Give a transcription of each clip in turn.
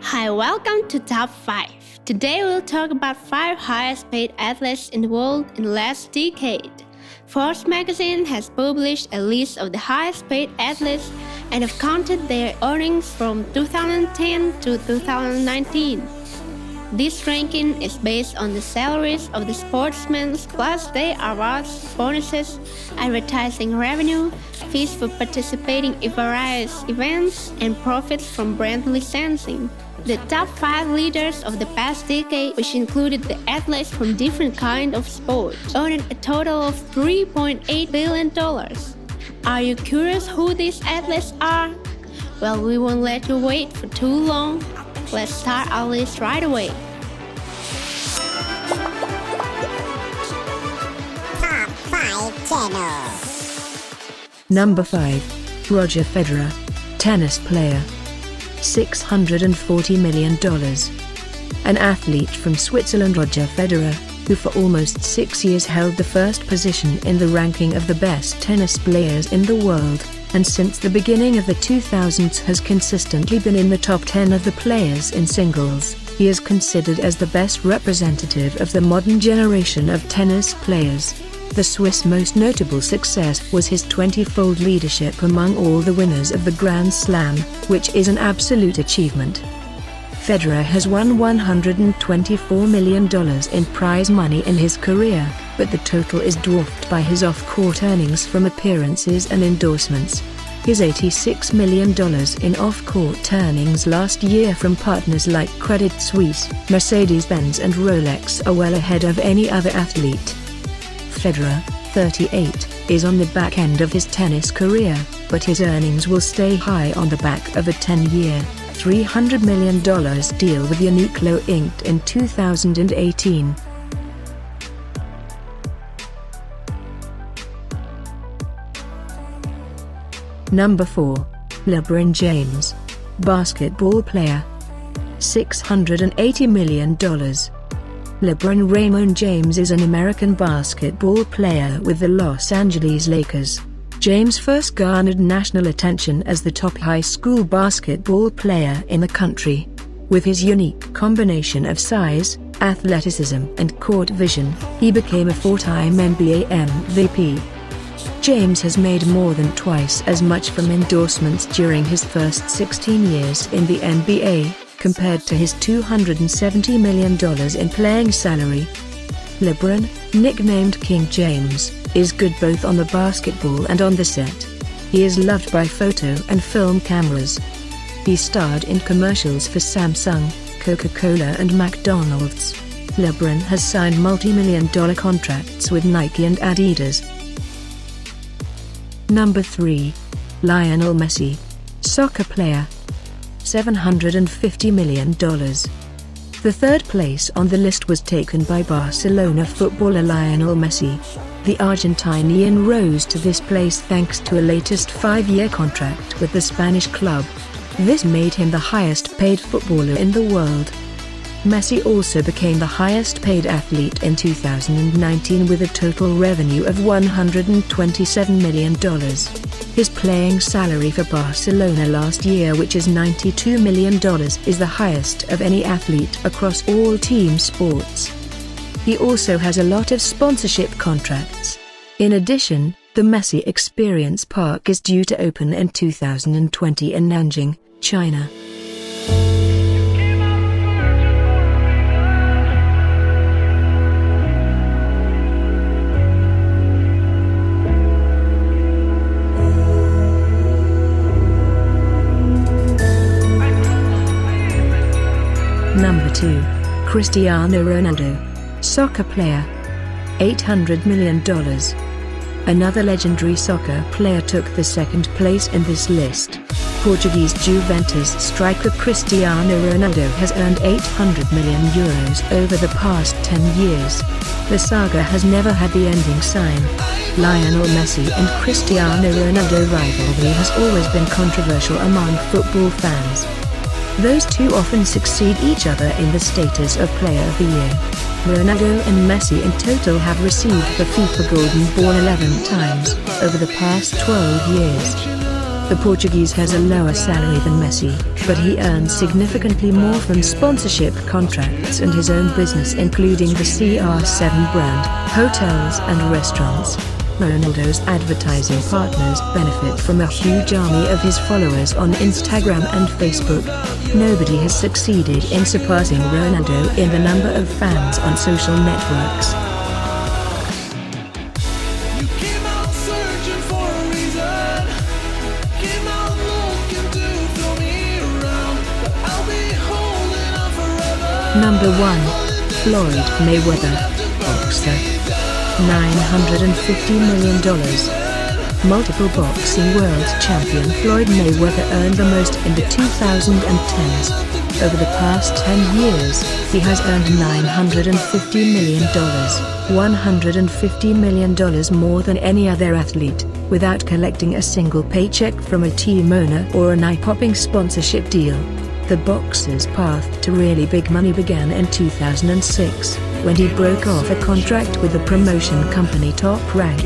Hi, welcome to Top 5. Today we'll talk about 5 highest paid athletes in the world in the last decade. Forbes magazine has published a list of the highest paid athletes and have counted their earnings from 2010 to 2019. This ranking is based on the salaries of the sportsmen plus their awards, bonuses, advertising revenue, fees for participating in various events, and profits from brand licensing. The top 5 leaders of the past decade, which included the athletes from different kinds of sports, earned a total of $3.8 billion. Are you curious who these athletes are? Well, we won't let you wait for too long. Let's start our list right away. Top 5 channel. Number 5. Roger Federer. Tennis player. $640 million. An athlete from Switzerland, Roger Federer, who for almost 6 years held the first position in the ranking of the best tennis players in the world, and since the beginning of the 2000s has consistently been in the top 10 of the players in singles. He is considered as the best representative of the modern generation of tennis players. The Swiss' most notable success was his 20-fold leadership among all the winners of the Grand Slam, which is an absolute achievement. Federer has won $124 million in prize money in his career, but the total is dwarfed by his off-court earnings from appearances and endorsements. His $86 million in off-court earnings last year from partners like Credit Suisse, Mercedes-Benz and Rolex are well ahead of any other athlete. Federer, 38, is on the back end of his tennis career, but his earnings will stay high on the back of a 10-year, $300 million deal with Uniqlo inked in 2018. Number 4. LeBron James. Basketball player. $680 million. LeBron Raymond James is an American basketball player with the Los Angeles Lakers. James first garnered national attention as the top high school basketball player in the country. With his unique combination of size, athleticism and court vision, he became a 4-time NBA MVP. James has made more than twice as much from endorsements during his first 16 years in the NBA, compared to his $270 million in playing salary. LeBron, nicknamed King James, is good both on the basketball and on the set. He is loved by photo and film cameras. He starred in commercials for Samsung, Coca-Cola and McDonald's. LeBron has signed multi-million-dollar contracts with Nike and Adidas. Number 3. Lionel Messi. Soccer player. $750 million. The third place on the list was taken by Barcelona footballer Lionel Messi. The Argentinian rose to this place thanks to a latest 5-year contract with the Spanish club. This made him the highest paid footballer in the world. Messi also became the highest paid athlete in 2019 with a total revenue of $127 million. His playing salary for Barcelona last year, which is $92 million, is the highest of any athlete across all team sports. He also has a lot of sponsorship contracts. In addition, the Messi Experience Park is due to open in 2020 in Nanjing, China. Number 2. Cristiano Ronaldo. Soccer player. $800 million. Another legendary soccer player took the second place in this list. Portuguese Juventus striker Cristiano Ronaldo has earned €800 million over the past 10 years. The saga has never had the ending sign. Lionel Messi and Cristiano Ronaldo rivalry has always been controversial among football fans. Those two often succeed each other in the status of Player of the Year. Ronaldo and Messi in total have received the FIFA Golden Ball 11 times over the past 12 years. The Portuguese has a lower salary than Messi, but he earns significantly more from sponsorship contracts and his own business, including the CR7 brand, hotels and restaurants. Ronaldo's advertising partners benefit from a huge army of his followers on Instagram and Facebook. Nobody has succeeded in surpassing Ronaldo in the number of fans on social networks. Number 1. Floyd Mayweather, boxer. $950 million. Multiple boxing world champion Floyd Mayweather earned the most in the 2010s. Over the past 10 years, he has earned $950 million, $150 million more than any other athlete, without collecting a single paycheck from a team owner or an eye-popping sponsorship deal. The boxer's path to really big money began in 2006, when he broke off a contract with the promotion company Top Rank.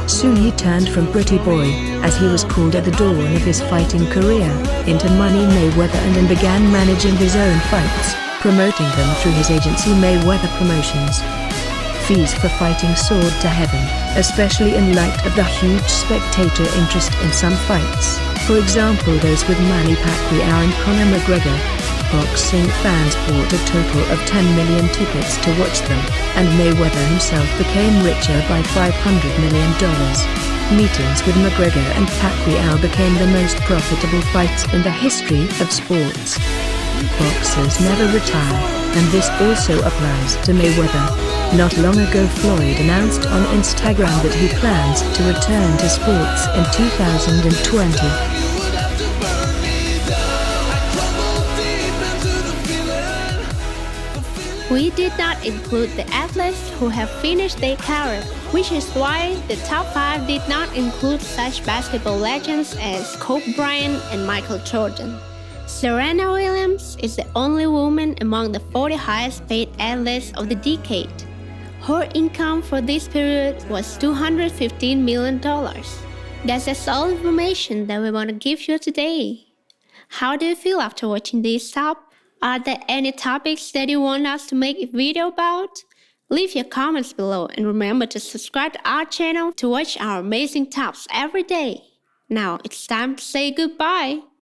Soon he turned from Pretty Boy, as he was called at the dawn of his fighting career, into Money Mayweather, and then began managing his own fights, promoting them through his agency Mayweather Promotions. Fees for fighting soared to heaven, especially in light of the huge spectator interest in some fights, for example those with Manny Pacquiao and Conor McGregor. Boxing fans bought a total of 10 million tickets to watch them, and Mayweather himself became richer by $500 million. Meetings with McGregor and Pacquiao became the most profitable fights in the history of sports. Boxers never retire, and this also applies to Mayweather. Not long ago Floyd announced on Instagram that he plans to return to sports in 2020. We did not include the athletes who have finished their career, which is why the top 5 did not include such basketball legends as Kobe Bryant and Michael Jordan. Serena Williams is the only woman among the 40 highest paid athletes of the decade. Her income for this period was $215 million. That's all information that we want to give you today. How do you feel after watching this top? Are there any topics that you want us to make a video about? Leave your comments below and remember to subscribe to our channel to watch our amazing tops every day. Now it's time to say goodbye.